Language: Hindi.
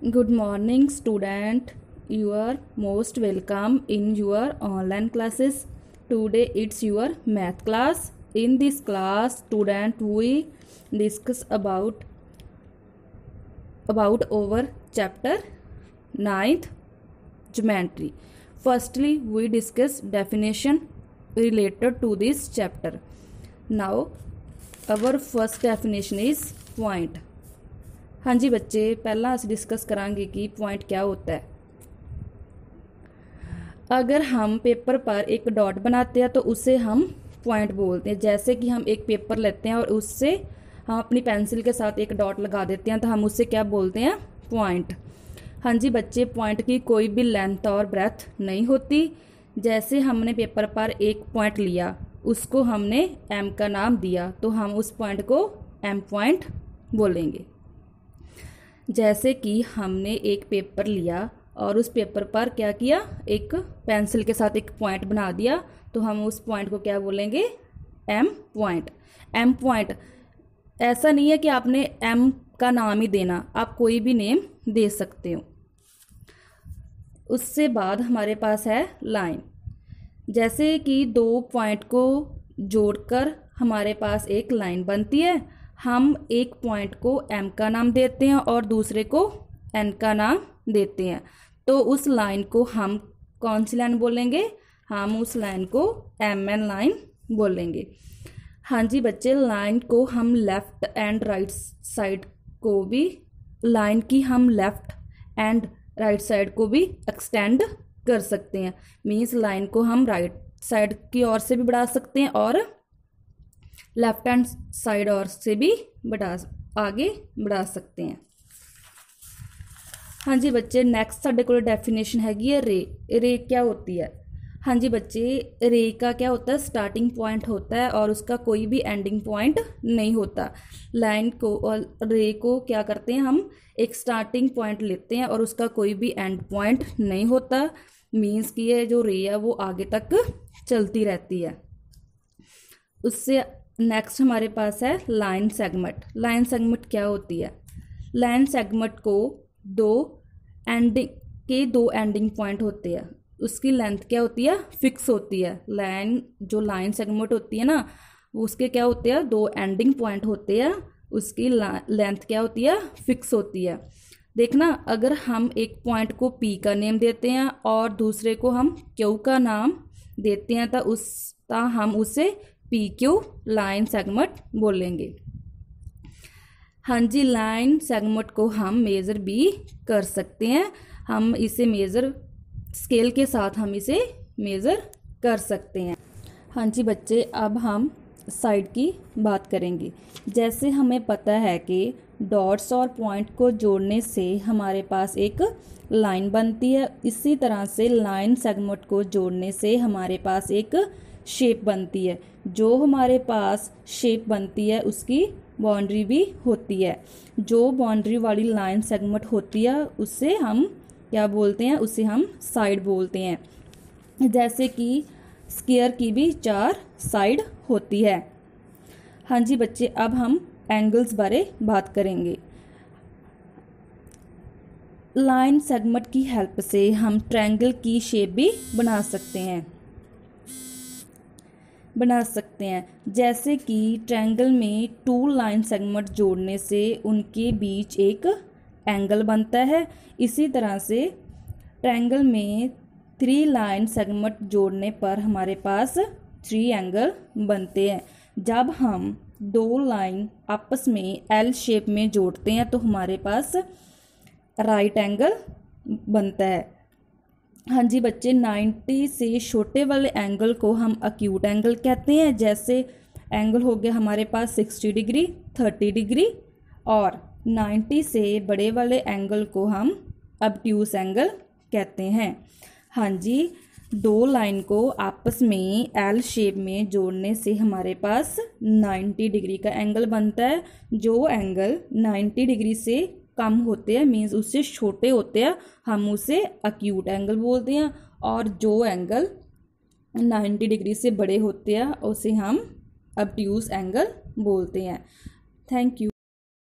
Good morning, student. You are most welcome in your online classes. Today it's your math class. In this class, student, we discuss about our chapter 9th geometry. Firstly, we discuss definition related to this chapter. Now, our first definition is point. हाँ जी बच्चे, पहला अस डिस्कस करांगे कि पॉइंट क्या होता है। अगर हम पेपर पर एक डॉट बनाते हैं तो उसे हम पॉइंट बोलते हैं। जैसे कि हम एक पेपर लेते हैं और उससे हम अपनी पेंसिल के साथ एक डॉट लगा देते हैं तो हम उससे क्या बोलते हैं, पॉइंट। हाँ जी बच्चे, पॉइंट की कोई भी लेंथ और ब्रेथ नहीं होती। जैसे हमने पेपर पर एक पॉइंट लिया, उसको हमने एम का नाम दिया तो हम उस पॉइंट को एम पॉइंट बोलेंगे। जैसे कि हमने एक पेपर लिया और उस पेपर पर क्या किया, एक पेंसिल के साथ एक पॉइंट बना दिया तो हम उस पॉइंट को क्या बोलेंगे, एम पॉइंट। एम पॉइंट ऐसा नहीं है कि आपने एम का नाम ही देना, आप कोई भी नेम दे सकते हो। उससे बाद हमारे पास है लाइन। जैसे कि दो पॉइंट को जोड़कर हमारे पास एक लाइन बनती है। हम एक पॉइंट को एम का नाम देते हैं और दूसरे को एन का नाम देते हैं, तो उस लाइन को हम कौन सी लाइन बोलेंगे, हम उस लाइन को एम एन लाइन बोलेंगे। हाँ जी बच्चे, लाइन को हम लेफ्ट एंड राइट साइड को भी, लाइन की हम लेफ्ट एंड राइट साइड को भी एक्सटेंड कर सकते हैं। मीन्स लाइन को हम राइट साइड की ओर से भी बढ़ा सकते हैं और लेफ्ट हैंड साइड और से भी आगे बढ़ा सकते हैं। हाँ जी बच्चे, नेक्स्ट साडे कोल डेफिनेशन हैगी है रे। रे क्या होती है? हाँ जी बच्चे, रे का क्या होता है, स्टार्टिंग पॉइंट होता है और उसका कोई भी एंडिंग पॉइंट नहीं होता। लाइन को और रे को क्या करते हैं, हम एक स्टार्टिंग पॉइंट लेते हैं और उसका कोई भी एंड पॉइंट नहीं होता। मीन्स कि ये जो रे है वो आगे तक चलती रहती है। उससे नेक्स्ट हमारे पास है लाइन सेगमेंट। लाइन सेगमेंट क्या होती है? लाइन सेगमेंट को दो एंडिंग पॉइंट होते हैं। उसकी लेंथ क्या होती है, फिक्स होती है। लाइन सेगमेंट होती है ना, उसके क्या होते हैं, दो एंडिंग पॉइंट होते हैं। उसकी लेंथ क्या होती है, फिक्स होती है। देखना, अगर हम एक पॉइंट को पी का नेम देते हैं और दूसरे को हम क्यू का नाम देते हैं तो हम उसे पी क्यू लाइन सेगमेंट बोलेंगे। हाँ जी, लाइन सेगमेंट को हम मेज़र भी कर सकते हैं। हम इसे मेज़र स्केल के साथ हम इसे मेज़र कर सकते हैं। हाँ जी बच्चे, अब हम साइड की बात करेंगे। जैसे हमें पता है कि डॉट्स और पॉइंट को जोड़ने से हमारे पास एक लाइन बनती है, इसी तरह से लाइन सेगमेंट को जोड़ने से हमारे पास एक शेप बनती है। जो हमारे पास शेप बनती है उसकी बाउंड्री भी होती है। जो बाउंड्री वाली लाइन सेगमेंट होती है उससे हम क्या बोलते हैं, उसे हम साइड बोलते हैं। जैसे कि स्क्वायर की भी 4 साइड होती है। हाँ जी बच्चे, अब हम एंगल्स बारे बात करेंगे। लाइन सेगमेंट की हेल्प से हम ट्रायंगल की शेप भी बना सकते हैं। जैसे कि ट्रायंगल में 2 लाइन सेगमेंट जोड़ने से उनके बीच एक एंगल बनता है। इसी तरह से ट्रायंगल में 3 लाइन सेगमेंट जोड़ने पर हमारे पास 3 एंगल बनते हैं। जब हम 2 लाइन आपस में एल शेप में जोड़ते हैं तो हमारे पास राइट एंगल बनता है। हाँ जी बच्चे, 90 से छोटे वाले एंगल को हम एक्यूट एंगल कहते हैं। जैसे एंगल हो गया हमारे पास 60 डिग्री, 30 डिग्री, और 90 से बड़े वाले एंगल को हम ऑब्ट्यूस एंगल कहते हैं। हाँ जी, 2 लाइन को आपस में एल शेप में जोड़ने से हमारे पास 90 डिग्री का एंगल बनता है। जो एंगल 90 डिग्री से कम होते हैं, मीन्स उससे छोटे होते हैं, हम उसे एक्यूट एंगल बोलते हैं। और जो एंगल 90 डिग्री से बड़े होते हैं उसे हम ऑब्ट्यूस एंगल बोलते हैं। Thank you.